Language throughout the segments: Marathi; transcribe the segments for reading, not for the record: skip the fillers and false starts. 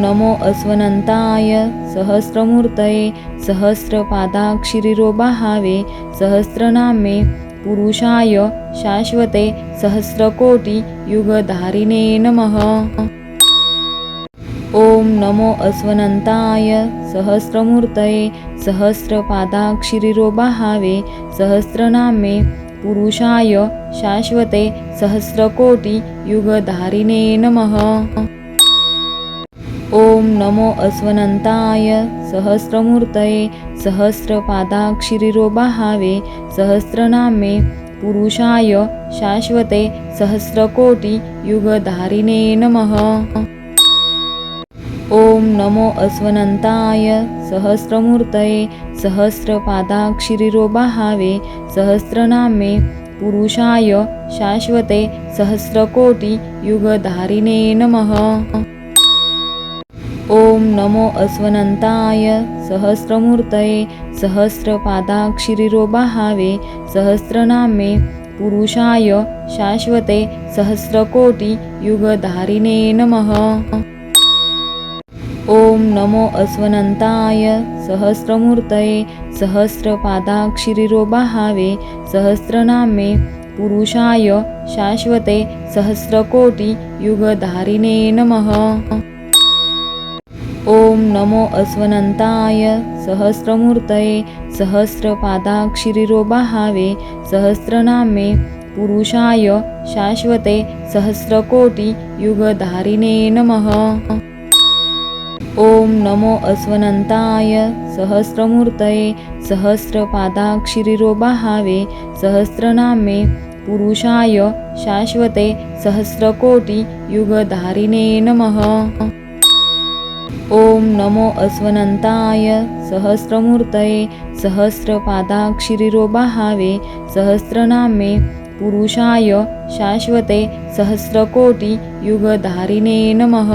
नमो अस्वनन्ताय सहस्रमूर्तये सहस्रपादाक्षिरिरोबाहावे सहस्रनामे पुरुषाय शाश्वते सहस्रकोटि युगधारिणे नमः। ओम नमो अस्वनन्ताय सहस्रमूर्तये सहस्रपादाक्षिरिरोबाहावे सहस्रनामे पुरुषाय शाश्वते सहस्रकोटि युगधारिणे नमः। ओम नमो अस्वनन्ताय सहस्रमूर्तये सहस्रपादाक्षिरिरोबाहावे सहस्रनामे पुरुषाय शाश्वते सहस्रकोटि युगधारिणे नमः। ओम नमो अस्वनन्ताय सहस्रमूर्तये सहस्रपादाक्षिरिरोबाहावे सहस्रनामे पुरुषाय शाश्वते सहस्रकोटि युगधारिणे नमः। ओम नमो अस्वनन्ताय सहस्रमूर्तये सहस्रपादाक्षिरिरोबाहावे सहस्रनामे पुरुषाय शाश्वते सहस्रकोटि युगधारिणे नमः। ओम नमो अस्वनन्ताय सहस्रमूर्तये सहस्रपादाक्षिरिरोबाहावे सहस्रनामे पुरुषाय शाश्वते सहस्रकोटि युगधारिणे नमः। ओम नमो अस्वनन्ताय सहस्रमूर्तये सहस्रपादाक्षिरिरोबाहावे सहस्रनामे पुरुषाय शाश्वते सहस्रकोटि युगधारिणे नमः। ओम नमो अस्वनन्ताय सहस्रमूर्तये सहस्रपादाक्षिरिरोबाहावे सहस्रनामे पुरुषाय शाश्वते सहस्रकोटि युगधारिणे नमः। ओम नमो अस्वनन्ताय सहस्रमूर्तये सहस्रपादाक्षिरिरोबाहावे सहस्रनामे पुरुषाय शाश्वते सहस्रकोटि युगधारिणे नमः।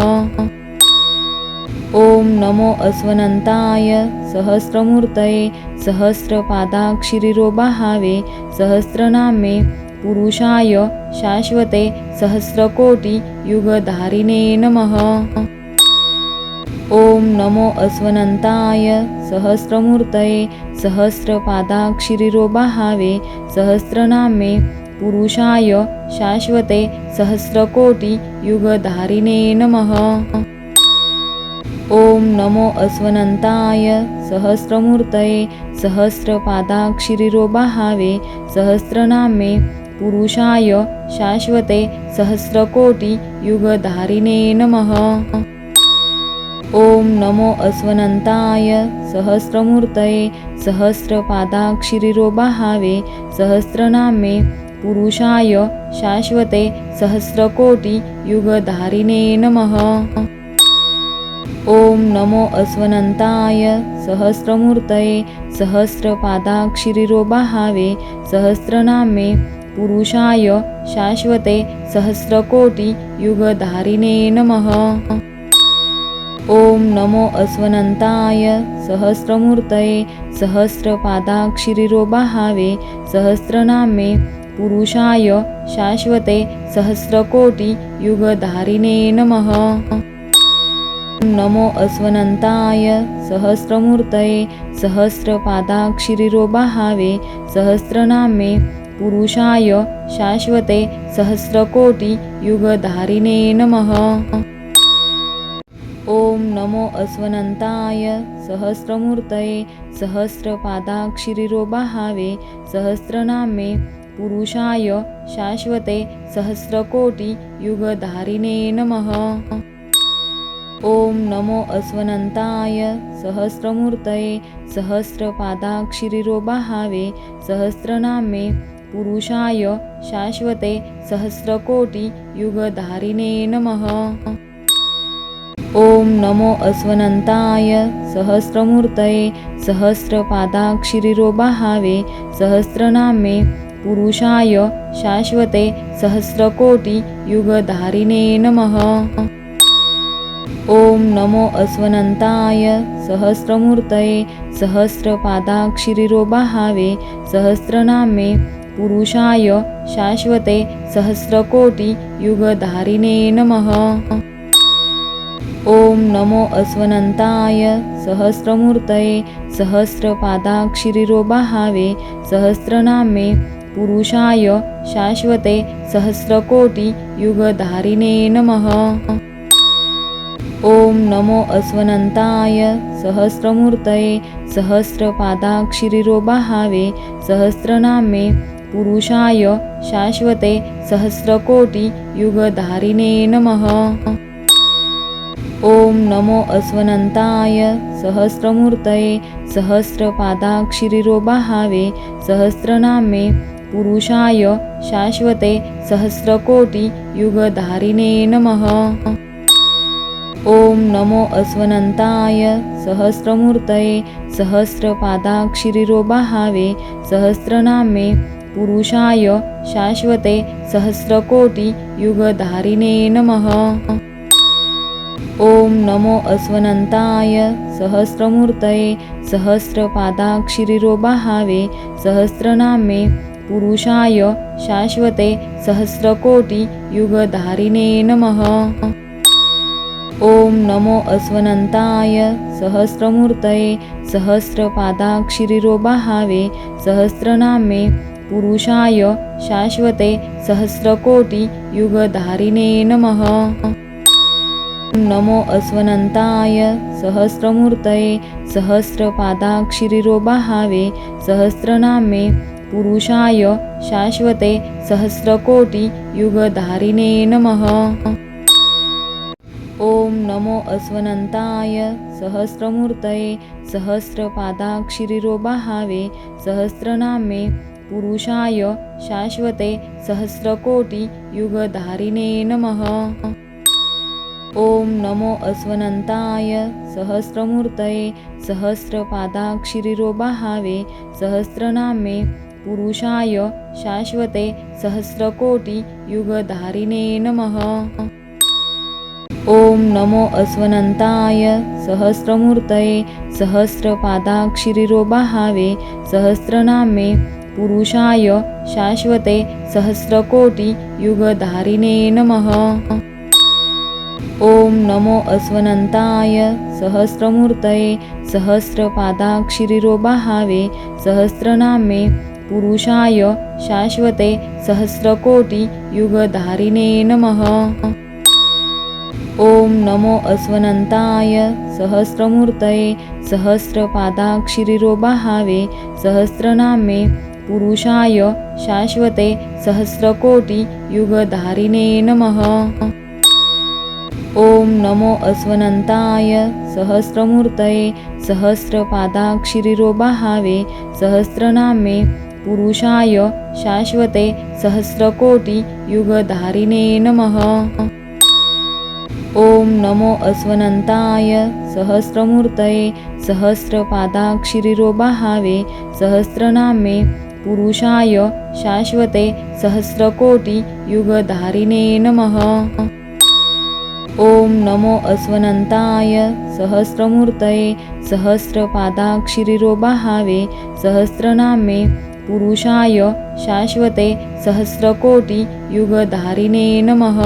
ओम नमो अस्वनन्ताय सहस्रमूर्तये सहस्रपादाक्षिरिरोबाहावे सहस्रनामे पुरुषाय शाश्वते सहस्रकोटि युगधारिणे नमः। ओम नमो अस्वनन्ताय सहस्रमूर्तये सहस्रपादाक्षिरिरोबाहावे सहस्रनामे पुरुषाय शाश्वते सहस्रकोटि युगधारिणे नमः। ओम नमो अस्वनन्ताय सहस्रमूर्तये सहस्रपादाक्षिरिरोबाहावे सहस्रनामे पुरुषाय शाश्वते सहस्रकोटि युगधारिणे नमः। ओम नमो अस्वनन्ताय सहस्रमूर्तये सहस्रपादाक्षिरिरोबाहावे सहस्रनामे पुरुषाय शाश्वते सहस्रकोटि युगधारिणे नमः। ओम नमो अस्वनन्ताय सहस्रमूर्तये सहस्रपादाक्षिरिरोबाहावे सहस्रनामे पुरुषाय शाश्वते सहस्रकोटि युगधारिणे नमः। ओम नमो अस्वनन्ताय सहस्रमूर्तये सहस्रपादाक्षिरिरोबाहावे सहस्रनामे पुरुषाय शाश्वते सहस्रकोटि युगधारिणे नमः। नमो अस्वनन्ताय सहस्रमूर्तये सहस्रपादाक्षिरिरोबाहावे सहस्रनामे पुरुषाय शाश्वते सहस्रकोटि युगधारिणे नमः। ओम नमो अस्वनन्ताय सहस्रमूर्तये सहस्रपादाक्षिरिरोबाहावे सहस्रनामे पुरुषाय शाश्वते सहस्रकोटि युगधारिणे नमः। ओम नमो अस्वनन्ताय सहस्रमूर्तये सहस्रपादाक्षिरिरोबाहावे सहस्रनामे पुरुषाय शाश्वते सहस्रकोटि युगधारिणे नमः। ओम नमो अस्वनन्ताय सहस्रमूर्तये सहस्रपादाक्षिरिरोबाहावे सहस्रनामे पुरुषाय शाश्वते सहस्रकोटि युगधारिणे नमः। ओम नमो अस्वनन्ताय सहस्रमूर्तये सहस्रपादाक्षिरिरोबाहावे सहस्रनामे पुरुषाय शाश्वते सहस्रकोटि युगधारिणे नमः। ॐ नमो अस्वनन्ताय सहस्रमूर्तये सहस्रपादाक्षिरिरोबाहावे सहस्रनामे पुरुषाय शाश्वते सहस्रकोटियुगधारिणे नमः। ॐ नमो अस्वनन्ताय सहस्रमूर्तये सहस्रपादाक्षिरिरोबाहावे सहस्रनामे पुरुषाय शाश्वते सहस्रकोटियुगधारिणे नमः। ॐ नमो अस्वनन्ताय सहस्रमूर्तये सहस्रपादाक्षिरिरोबाहावे सहस्रनामे पुरुषाय शाश्वते सहस्रकोटियुगधारिणे नमः। ॐ नमो अस्वनन्ताय सहस्रमूर्तये सहस्रपादाक्षिरिरोबाहावे सहस्रनामे पुरुषाय शाश्वते सहस्रकोटियुगधारिणे नमः। ॐ नमो अस्वनन्ताय सहस्रमूर्तये सहस्रपादाक्षिरिरोबाहावे सहस्रनामे पुरुषाय शाश्वते सहस्रकोटियुगधारिणे नमः। ॐ नमो अस्वनन्ताय सहस्रमूर्तये सहस्रपादाक्षिरिरोबाहावे सहस्रनामे पुरुषाय शाश्वते सहस्रकोटियुगधारिणे नमः। नमो अस्वनन्ताय सहस्रमूर्तये सहस्रपादाक्षिरिरोबाहावे सहस्रनामे पुरुषाय शाश्वते सहस्रकोटियुगधारिणे नमः। ॐ नमो अस्वनन्ताय सहस्रमूर्तये सहस्रपादाक्षिरिरोबाहावे सहस्रनामे पुरुषाय शाश्वते सहस्रकोटियुगधारिणे नमः। ॐ नमो अस्वनन्ताय सहस्रमूर्तये सहस्रपादाक्षिरिरोबाहावे सहस्रनामे पुरुषाय शाश्वते सहस्रकोटियुगधारिणे नमः। ॐ नमो अस्वनन्ताय सहस्रमूर्तये सहस्रपादाक्षिरिरोबाहावे सहस्रनामे पुरुषाय शाश्वते सहस्रकोटियुगधारिणे नमः। ॐ नमो अस्वनन्ताय सहस्रमूर्तये सहस्रपादाक्षिरिरोबाहावे सहस्रनामे पुरुषाय शाश्वते सहस्रकोटियुगधारिणे नमः। ॐ नमो अस्वनन्ताय सहस्रमूर्तये सहस्रपादाक्षिरिरोबाहावे सहस्रनामे पुरुषाय शाश्वते सहस्रकोटियुगधारिणे नमः। ॐ नमो अस्वनन्ताय सहस्रमूर्तये सहस्रपादाक्षिरिरोबाहावे सहस्रनामे पुरुषाय शाश्वते सहस्रकोटियुगधारिणे नमः। ॐ नमो अस्वनन्ताय सहस्रमूर्तये सहस्रपादाक्षिरिरोबाहावे सहस्रनामे पुरुषाय शाश्वते सहस्रकोटियुगधारिणे नमः। ॐ नमो अस्वनन्ताय सहस्रमूर्तये सहस्रपादाक्षिरिरोबाहावे सहस्रनामे पुरुषाय शाश्वते सहस्रकोटियुगधारिणे नमः।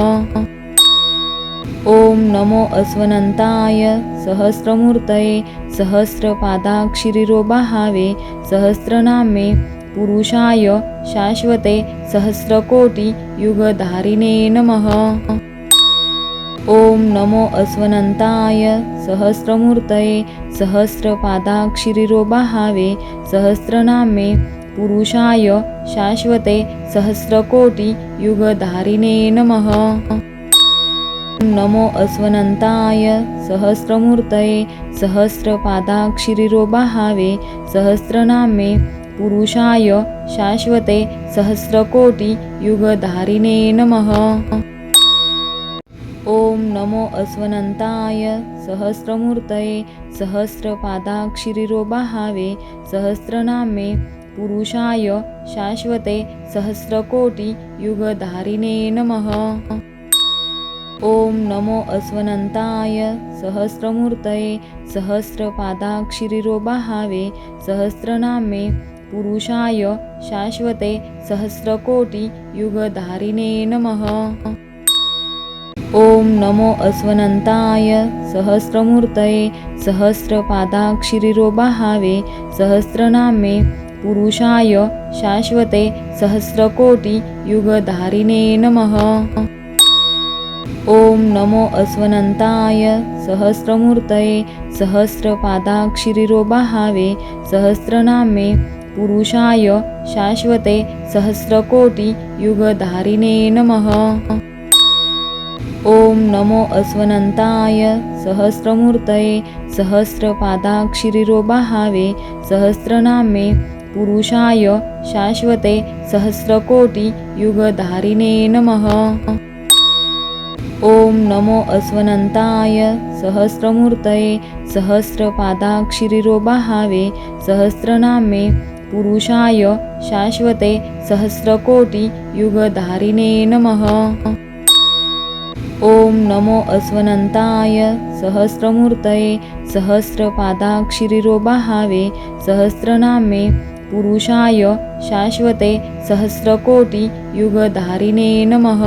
ॐ नमो अस्वनन्ताय सहस्रमूर्तये सहस्रपादाक्षिरिरोबाहावे सहस्रनामे पुरुषाय शाश्वते सहस्रकोटियुगधारिणे नमः। ॐ नमो अस्वनन्ताय सहस्रमूर्तये सहस्रपादाक्षिरिरोबाहावे सहस्रनामे पुरुषाय शाश्वते सहस्रकोटियुगधारिणे नमः। नमो अस्वनन्ताय सहस्रमूर्तये सहस्रपादाक्षिरिरोबाहावे सहस्रनामे पुरुषाय शाश्वते सहस्रकोटियुगधारिणे नमः। ॐ नमो अस्वनन्ताय सहस्रमूर्तये सहस्रपादाक्षिरिरोबाहावे सहस्रनामे पुरुषाय शाश्वते सहस्रकोटियुगधारिणे नमः। ॐ नमो अस्वनन्ताय सहस्रमूर्तये सहस्रपादाक्षिरिरोबाहावे सहस्रनामे पुरुषाय शाश्वते सहस्रकोटियुगधारिणे नमः। ॐ नमो अस्वनन्ताय सहस्रमूर्तये सहस्रपादाक्षिरिरोबाहावे सहस्रनामे पुरुषाय शाश्वते सहस्रकोटियुगधारिणे नमः। ॐ नमो अस्वनन्ताय सहस्रमूर्तये सहस्रपादाक्षिरिरोबाहावे सहस्रनामे पुरुषाय शाश्वते सहस्रकोटियुगधारिणे नमः। ॐ नमो अस्वनन्ताय सहस्रमूर्तये सहस्रपादाक्षिरिरोबाहावे सहस्रनामे पुरुषाय शाश्वते सहस्रकोटियुगधारिणे नमः। ॐ नमो अस्वनन्ताय सहस्रमूर्तये सहस्रपादाक्षिरिरोबाहावे सहस्रनामे पुरुषाय शाश्वते सहस्रकोटियुगधारिणे नमः। ॐ नमो अस्वनन्ताय सहस्रमूर्तये सहस्रपादाक्षिरिरोबाहावे सहस्रनामे पुरुषाय शाश्वते सहस्रकोटियुगधारिणे नमः।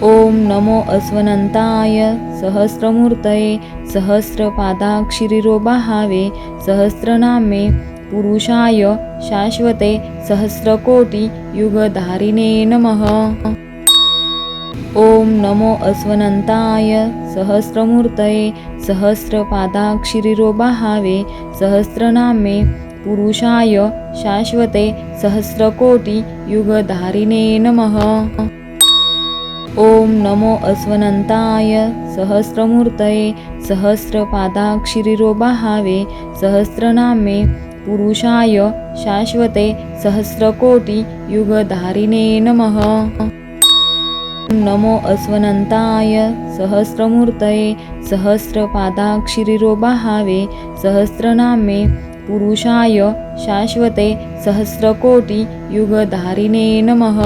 ॐ नमो अस्वनन्ताय सहस्रमूर्तये सहस्रपादाक्षिरिरोबाहावे सहस्रनामे पुरुषाय शाश्वते सहस्रकोटियुगधारिणे नमः। ॐ नमो अस्वनन्ताय सहस्रमूर्तये सहस्रपादाक्षिरिरोबाहावे सहस्रनामे पुरुषाय शाश्वते सहस्रकोटियुगधारिणे नमः। ॐ नमो अस्वनन्ताय सहस्रमूर्तये सहस्रपादाक्षिरिरोबाहावे सहस्रनामे पुरुषाय शाश्वते सहस्रकोटियुगधारिणे नमः। नमो अस्वनन्ताय सहस्रमूर्तये सहस्रपादाक्षिरिरोबाहावे सहस्रनामे पुरुषाय शाश्वते सहस्रकोटियुगधारिणे नमः।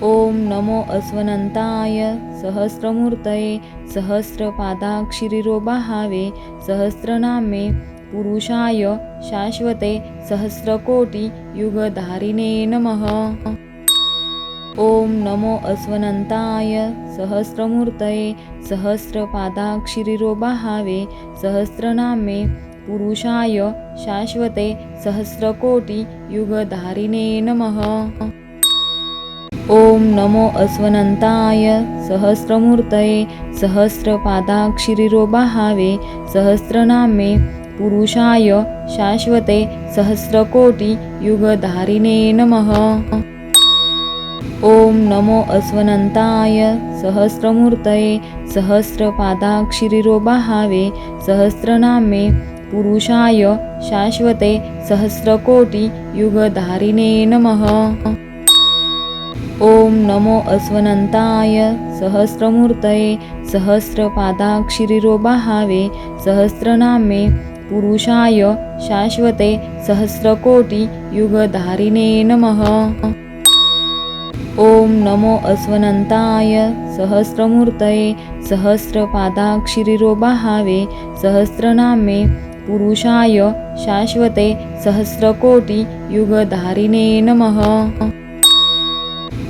ॐ नमो अस्वनन्ताय सहस्रमूर्तये सहस्रपादाक्षिरिरोबाहावे सहस्रनामे पुरुषाय शाश्वते सहस्रकोटियुगधारिणे नमः। ॐ नमो अस्वनन्ताय सहस्रमूर्तये सहस्रपादाक्षिरिरोबाहावे सहस्रनामे पुरुषाय शाश्वते सहस्रकोटियुगधारिणे नमः। ॐ नमो अस्वनन्ताय सहस्रमूर्तये सहस्रपादाक्षिरिरोबाहावे सहस्रनामे पुरुषाय शाश्वते सहस्रकोटियुगधारिणे नमः। ॐ नमो अस्वनन्ताय सहस्रमूर्तये सहस्रपादाक्षिरिरोबाहावे सहस्रनामे पुरुषाय शाश्वते सहस्रकोटियुगधारिणे नमः। ॐ नमो अस्वनन्ताय सहस्रमूर्तये सहस्रपादाक्षिरिरोबाहावे सहस्रनामे पुरुषाय शाश्वते सहस्रकोटियुगधारिणे नमः। ॐ नमो अस्वनन्ताय सहस्रमूर्तये सहस्रपादाक्षिरिरोबाहावे सहस्रनामे पुरुषाय शाश्वते सहस्रकोटियुगधारिणे नमः।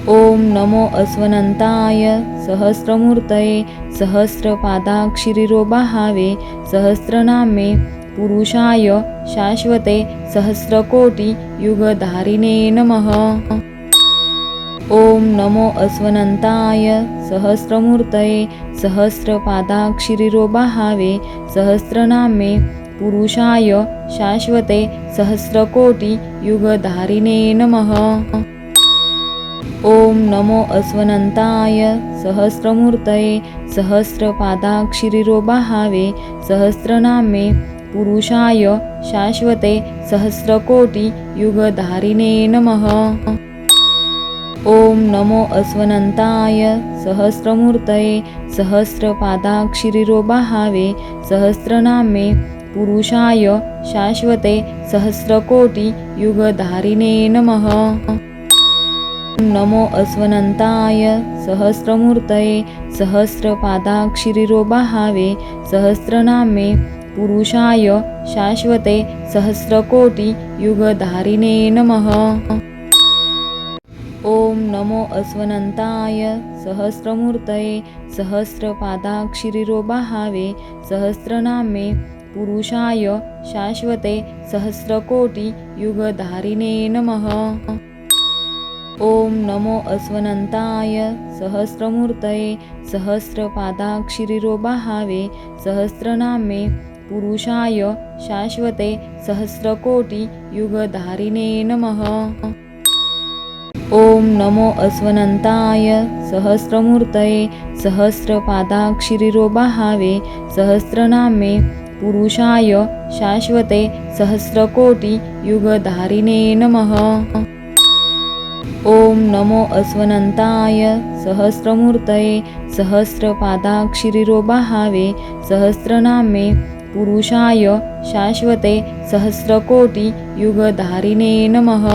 ॐ नमो अस्वनन्ताय सहस्रमूर्तये सहस्रपादाक्षिरिरोबाहावे सहस्रनामे पुरुषाय शाश्वते सहस्रकोटियुगधारिणे नमः। ॐ नमो अस्वनन्ताय सहस्रमूर्तये सहस्रपादाक्षिरिरोबाहावे सहस्रनामे पुरुषाय शाश्वते सहस्रकोटियुगधारिणे नमः। ॐ नमो अस्वनन्ताय सहस्रमूर्तये सहस्रपादाक्षिरिरोबाहावे सहस्रनामे पुरुषाय शाश्वते सहस्रकोटियुगधारिणे नमः। ॐ नमो अस्वनन्ताय सहस्रमूर्तये सहस्रपादाक्षिरिरोबाहावे सहस्रनामे पुरुषाय शाश्वते सहस्रकोटियुगधारिणे नमः। नमो अस्वनन्ताय सहस्रमूर्तये सहस्रपादाक्षिरिरोबाहावे सहस्रनामे पुरुषाय शाश्वते सहस्रकोटियुगधारिणे नमः। ॐ नमो नमो अस्वनन्ताय सहस्रमूर्तये सहस्रपादाक्षिरिरोबाहावे सहस्रनामे पुरुषाय शाश्वते सहस्रकोटियुगधारिणे नमः। ॐ नमो अस्वनन्ताय सहस्रमूर्तये सहस्रपादाक्षिरिरोबाहावे सहस्रनामे पुरुषाय शाश्वते सहस्रकोटियुगधारिणे नमः। ॐ नमो अस्वनन्ताय सहस्रमूर्तये सहस्रपादाक्षिरिरोबाहावे सहस्रनामे पुरुषाय शाश्वते सहस्रकोटियुगधारिणे नमः। ॐ नमो अस्वनन्ताय सहस्रमूर्तये सहस्रपादाक्षिरिरोबाहावे सहस्रनामे पुरुषाय शाश्वते सहस्रकोटियुगधारिणे नमः।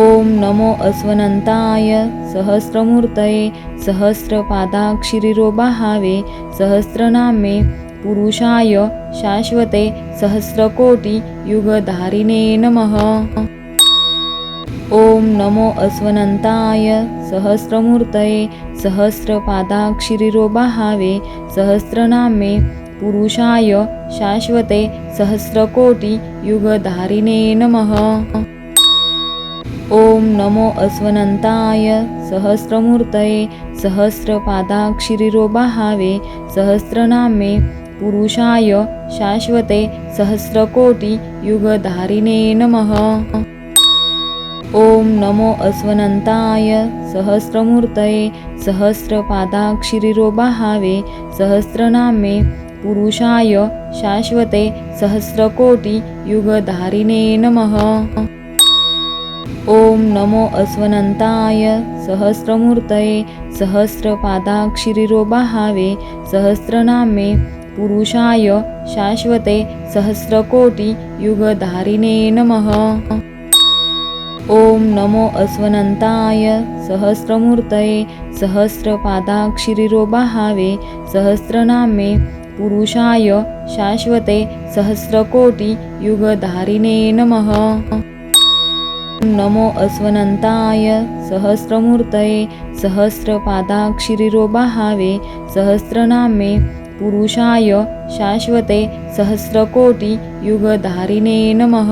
ॐ नमो अस्वनन्ताय सहस्रमूर्तये सहस्रपादाक्षिरिरोबाहावे सहस्रनामे पुरुषाय शाश्वते सहस्रकोटियुगधारिणे नमः। ॐ नमो अस्वनन्ताय सहस्रमूर्तये सहस्रपादाक्षिरिरोबाहावे सहस्रनामे पुरुषाय शाश्वते सहस्रकोटियुगधारिणे नमः। ॐ नमो अस्वनन्ताय सहस्रमूर्तये सहस्रपादाक्षिरिरोबाहावे सहस्रनामे पुरुषाय शाश्वते सहस्रकोटियुगधारिणे नमः। ॐ नमो अस्वनन्ताय सहस्रमूर्तये सहस्रपादाक्षिरिरोबाहावे सहस्रनामे पुरुषाय शाश्वते सहस्रकोटियुगधारिणे नमः। ॐ नमो अस्वनन्ताय सहस्रमूर्तये सहस्रपादाक्षिरिरोबाहावे सहस्रनामे पुरुषाय शाश्वते सहस्रकोटियुगधारिणे नमः। ॐ नमो अस्वनन्ताय सहस्रमूर्तये सहस्रपादाक्षिरिरोबाहावे सहस्रनामे पुरुषाय शाश्वते सहस्रकोटियुगधारिणे नमः। नमो अस्वनन्ताय सहस्रमूर्तये सहस्रपादाक्षिरिरोबाहावे सहस्रनामे पुरुषाय शाश्वते सहस्रकोटियुगधारिणे नमः।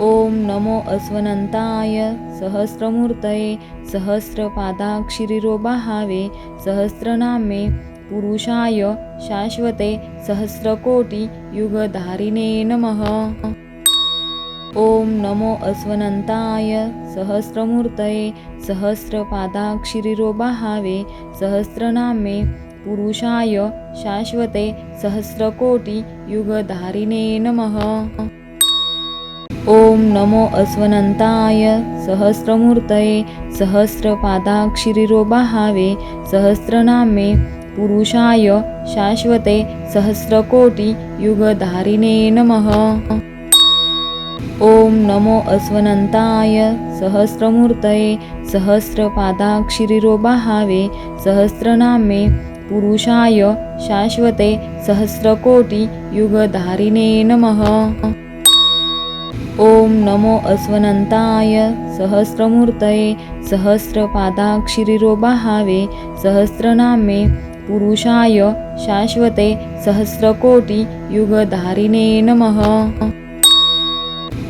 ॐ नमो अस्वनन्ताय सहस्रमूर्तये सहस्रपादाक्षिरिरोबाहावे सहस्रनामे पुरुषाय शाश्वते सहस्रकोटियुगधारिणे नमः। ॐ नमो अस्वनन्ताय सहस्रमूर्तये सहस्रपादाक्षिरिरोबाहावे सहस्रनामे पुरुषाय शाश्वते सहस्रकोटियुगधारिणे नमः। ॐ नमो अस्वनन्ताय सहस्रमूर्तये सहस्रपादाक्षिरिरोबाहावे सहस्रनामे पुरुषाय शाश्वते सहस्रकोटियुगधारिणे नमः। ॐ नमो अस्वनन्ताय सहस्रमूर्तये सहस्रपादाक्षिरिरोबाहावे सहस्रनामे पुरुषाय शाश्वते सहस्रकोटियुगधारिणे नमः। ॐ नमो अस्वनन्ताय सहस्रमूर्तये सहस्रपादाक्षिरिरोबाहावे सहस्रनामे पुरुषाय शाश्वते सहस्रकोटियुगधारिणे नमः।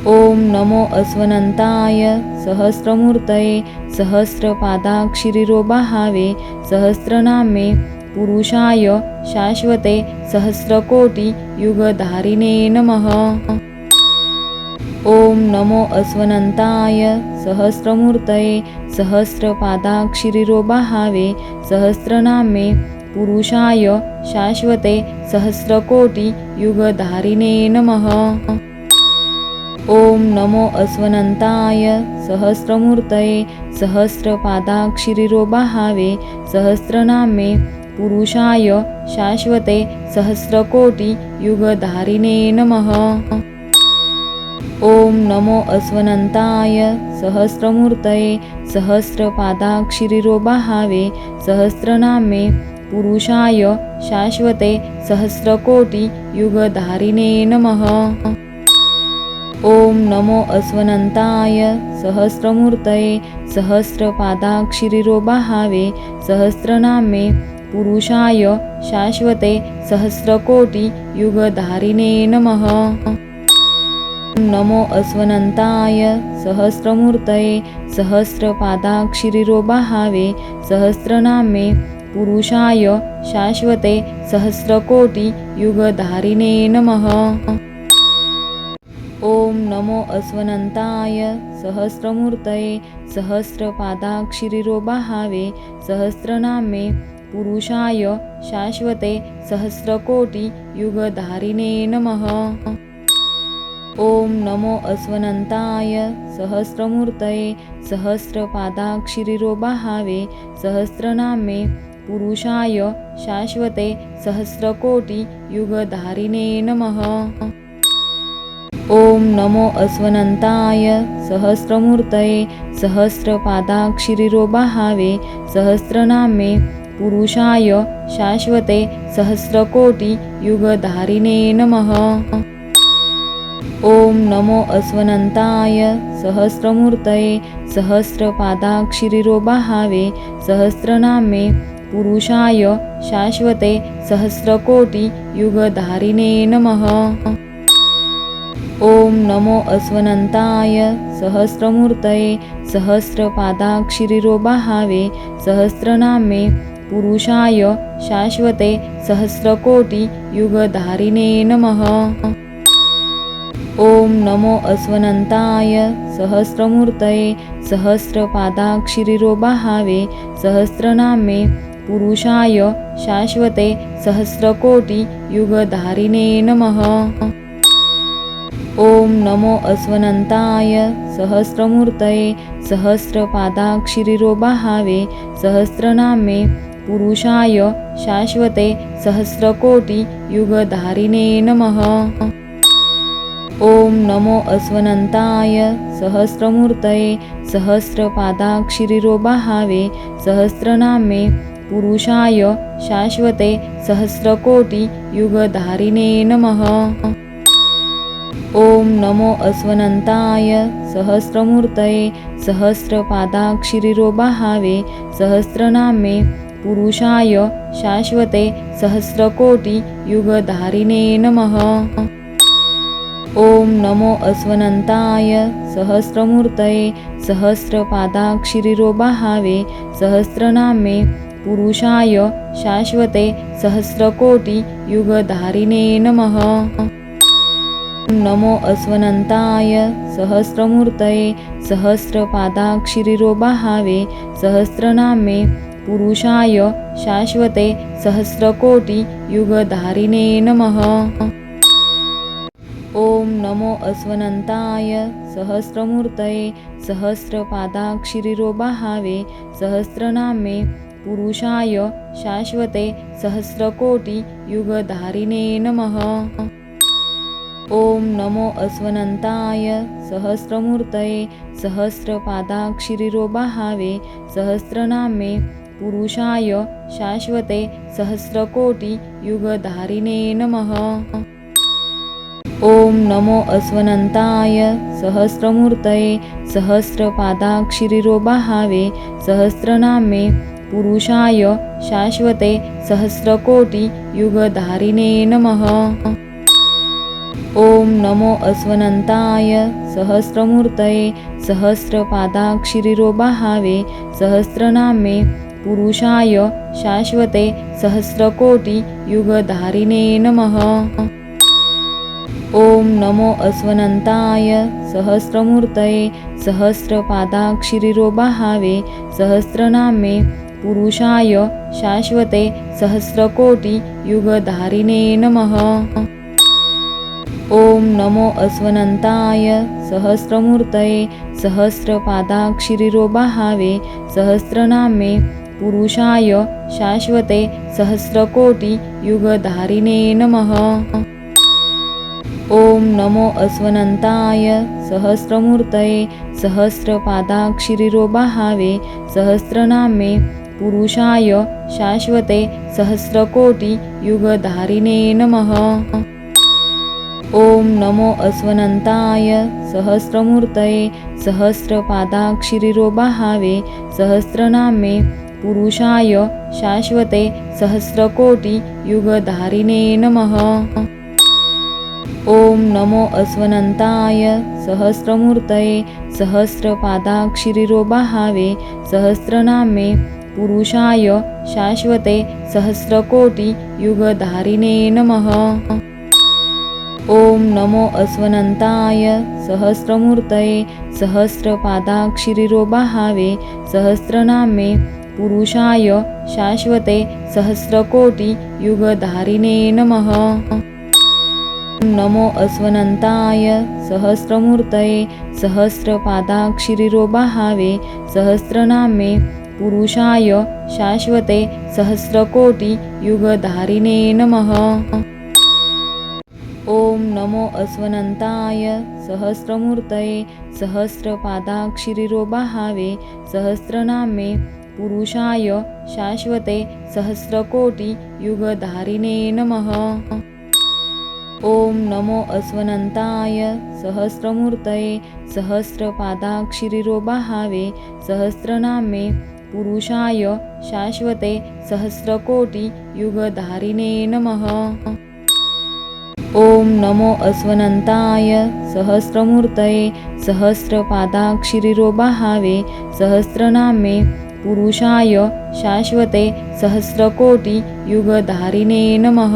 ॐ नमो अस्वनन्ताय सहस्रमूर्तये सहस्रपादाक्षिरिरोबाहावे सहस्रनामे पुरुषाय शाश्वते सहस्रकोटियुगधारिणे नमः। ॐ नमो अस्वनन्ताय सहस्रमूर्तये सहस्रपादाक्षिरिरोबाहावे सहस्रनामे पुरुषाय शाश्वते सहस्रकोटियुगधारिणे नमः। ॐ नमो अस्वनन्ताय सहस्रमूर्तये सहस्रपादाक्षिरिरोबाहावे सहस्रनामे पुरुषाय शाश्वते सहस्रकोटियुगधारिणे नमः। ॐ नमो अस्वनन्ताय सहस्रमूर्तये सहस्रपादाक्षिरिरोबाहावे सहस्रनामे पुरुषाय शाश्वते सहस्रकोटियुगधारिणे नमः। ॐ नमो अस्वनन्ताय सहस्रमूर्तये सहस्रपादाक्षिरिरोबाहावे सहस्रनामे पुरुषाय शाश्वते सहस्रकोटियुगधारिणे नमः। नमो अस्वनन्ताय सहस्रमूर्तये सहस्रपादाक्षिरिरोबाहावे सहस्रनामे पुरुषाय शाश्वते सहस्रकोटियुगधारिणे नमः। ॐ नमो अस्वनन्ताय सहस्रमूर्तये सहस्रपादाक्षिरिरोबाहावे सहस्रनामे पुरुषाय शाश्वते सहस्रकोटियुगधारिणे नमः। ॐ नमो अस्वनन्ताय सहस्रमूर्तये सहस्रपादाक्षिरिरोबाहावे सहस्रनामे पुरुषाय शाश्वते सहस्रकोटियुगधारिणे नमः। ॐ नमो अस्वनन्ताय सहस्रमूर्तये सहस्रपादाक्षिरिरोबाहावे सहस्रनामे पुरुषाय शाश्वते सहस्रकोटियुगधारिणे नमः। ॐ नमो अस्वनन्ताय सहस्रमूर्तये सहस्रपादाक्षिरिरोबाहावे सहस्रनामे पुरुषाय शाश्वते सहस्रकोटियुगधारिणे नमः। ॐ नमो अस्वनन्ताय सहस्रमूर्तये सहस्रपादाक्षिरिरोबाहावे सहस्रनामे पुरुषाय शाश्वते सहस्रकोटियुगधारिणे नमः। ॐ नमो अस्वनन्ताय सहस्रमूर्तये सहस्रपादाक्षिरिरोबाहावे सहस्रनामे पुरुषाय शाश्वते सहस्रकोटियुगधारिणे नमः। ॐ नमो अस्वनन्ताय सहस्रमूर्तये सहस्रपादाक्षिरिरोबाहावे सहस्रनामे पुरुषाय शाश्वते सहस्रकोटियुगधारिणे नमः। ॐ नमो अस्वनन्ताय सहस्रमूर्तये सहस्रपादाक्षिरिरोबाहावे सहस्रनामे पुरुषाय शाश्वते सहस्रकोटियुगधारिणे नमः। ॐ नमो अस्वनन्ताय सहस्रमूर्तये सहस्रपादाक्षिरिरोबाहावे सहस्रनामे पुरुषाय शाश्वते सहस्रकोटियुगधारिणे नमः। ॐ नमो अस्वनन्ताय सहस्रमूर्तये सहस्रपादाक्षिरिरोबाहावे सहस्रनामे पुरुषाय शाश्वते सहस्रकोटियुगधारिणे नमः। नमो अस्वनन्ताय सहस्रमूर्तये सहस्रपादाक्षिरिरोबाहावे सहस्रनामे पुरुषाय शाश्वते सहस्रकोटियुगधारिणे नमः। ॐ नमो अस्वनन्ताय सहस्रमूर्तये सहस्रपादाक्षिरिरोबाहावे सहस्रनामे पुरुषाय शाश्वते सहस्रकोटियुगधारिणे नमः। ॐ नमो अस्वनन्ताय सहस्रमूर्तये सहस्रपादाक्षिरिरोबाहावे सहस्रनामे पुरुषाय शाश्वते सहस्रकोटियुगधारिणे नमः। ॐ नमो अस्वनन्ताय सहस्रमूर्तये सहस्रपादाक्षिरिरोबाहावे सहस्रनामे पुरुषाय शाश्वते सहस्रकोटियुगधारिणे नमः। ॐ नमो अस्वनन्ताय सहस्रमूर्तये सहस्रपादाक्षिरिरोबाहावे सहस्रनामे पुरुषाय शाश्वते सहस्रकोटियुगधारिणे नमः। ॐ नमो अस्वनन्ताय सहस्रमूर्तये सहस्रपादाक्षिरिरोबाहावे सहस्रनामे पुरुषाय शाश्वते सहस्रकोटियुगधारिणे नमः। ॐ नमो अस्वनन्ताय सहस्रमूर्तये सहस्रपादाक्षिरिरोबाहावे सहस्रनामे पुरुषाय शाश्वते सहस्रकोटियुगधारिणे नमः। ॐ नमो अस्वनन्ताय सहस्रमूर्तये सहस्रपादाक्षिरिरोबाहावे सहस्रनामे पुरुषाय शाश्वते सहस्रकोटियुगधारिणे नमः। ॐ नमो अस्वनन्ताय सहस्रमूर्तये सहस्रपादाक्षिरिरोबाहावे सहस्रनामे पुरुषाय शाश्वते सहस्रकोटियुगधारिणे नमः। ॐ नमो अस्वनन्ताय सहस्रमूर्तये सहस्रपादाक्षिरिरोबाहावे सहस्रनामे पुरुषाय शाश्वते सहस्रकोटियुगधारिणे नमः। ॐ नमो अस्वनन्ताय सहस्रमूर्तये सहस्रपादाक्षिरिरोबाहावे सहस्रनामे पुरुषाय शाश्वते सहस्रकोटियुगधारिणे नमः। नमो अस्वनन्ताय सहस्रमूर्तये सहस्रपादाक्षिरिरोबाहावे सहस्रनामे पुरुषाय शाश्वते सहस्रकोटियुगधारिणे नमः। ॐ नमो अस्वनन्ताय सहस्रमूर्तये सहस्रपादाक्षिरिरोबाहावे सहस्रनामे पुरुषाय शाश्वते सहस्रकोटियुगधारिणे नमः। ॐ नमो अस्वनन्ताय सहस्रमूर्तये सहस्रपादाक्षिरिरोबाहावे सहस्रनामे पुरुषाय शाश्वते सहस्रकोटियुगधारिणे नमः। ॐ नमो अस्वनन्ताय सहस्रमूर्तये सहस्रपादाक्षिरिरोबाहावे सहस्रनामे पुरुषाय शाश्वते सहस्रकोटियुगधारिणे नमः।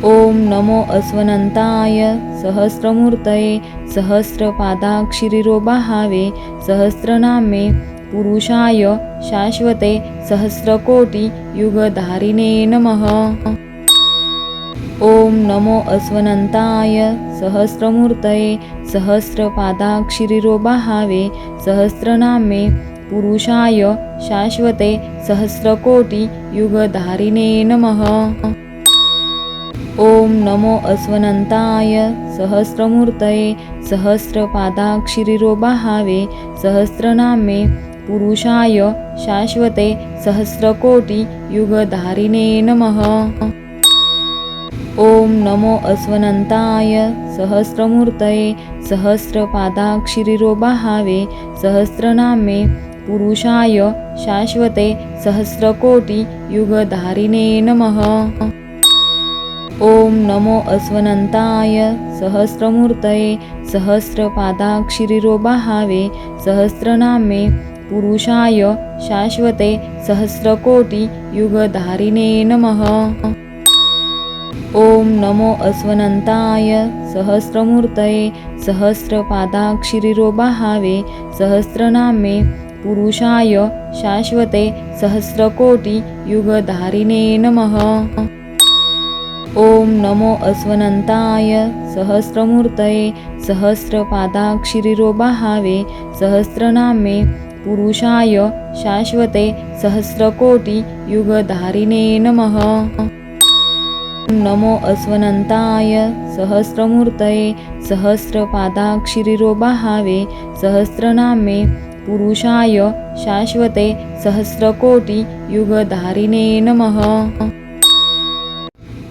ॐ नमो अस्वनन्ताय सहस्रमूर्तये सहस्रपादाक्षिरिरोबाहावे सहस्रनामे पुरुषाय शाश्वते सहस्रकोटियुगधारिणे नमः। ॐ नमो अस्वनन्ताय सहस्रमूर्तये सहस्रपादाक्षिरिरोबाहावे सहस्रनामे पुरुषाय शाश्वते सहस्रकोटियुगधारिणे नमः। ॐ नमो अस्वनन्ताय सहस्रमूर्तये सहस्रपादाक्षिरिरोबाहावे सहस्रनामे पुरुषाय शाश्वते सहस्रकोटियुगधारिणे नमः। ॐ नमो अस्वनन्ताय सहस्रमूर्तये सहस्रपादाक्षिरिरोबाहावे सहस्रनामे पुरुषाय शाश्वते सहस्रकोटियुगधारिणे नमः। ॐ नमो अस्वनन्ताय सहस्रमूर्तये सहस्रपादाक्षिरिरोबाहावे सहस्रनामे पुरुषाय शाश्वते सहस्रकोटियुगधारिणे नमः। ॐ नमो अस्वनन्ताय सहस्रमूर्तये सहस्रपादाक्षिरिरोबाहावे सहस्रनामे पुरुषाय शाश्वते सहस्रकोटियुगधारिणे नमः। ॐ नमो अस्वनन्ताय सहस्रमूर्तये सहस्रपादाक्षिरिरोबाहावे सहस्रनामे पुरुषाय शाश्वते सहस्रकोटियुगधारिणे नमः। नमो अस्वनन्ताय सहस्रमूर्तये सहस्रपादाक्षिरिरोबाहावे सहस्रनामे पुरुषाय शाश्वते सहस्रकोटियुगधारिणे नमः।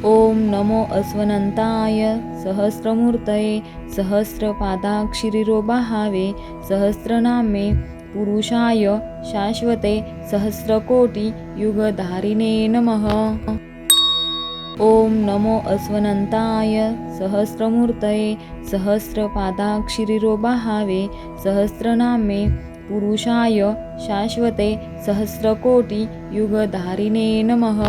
ॐ नमो अस्वनन्ताय सहस्रमूर्तये सहस्रपादाक्षिरिरोबाहावे सहस्रनामे पुरुषाय शाश्वते सहस्रकोटियुगधारिणे नमः। ॐ नमो अस्वनन्ताय सहस्रमूर्तये सहस्रपादाक्षिरिरोबाहावे सहस्रनामे पुरुषाय शाश्वते सहस्रकोटियुगधारिणे नमः।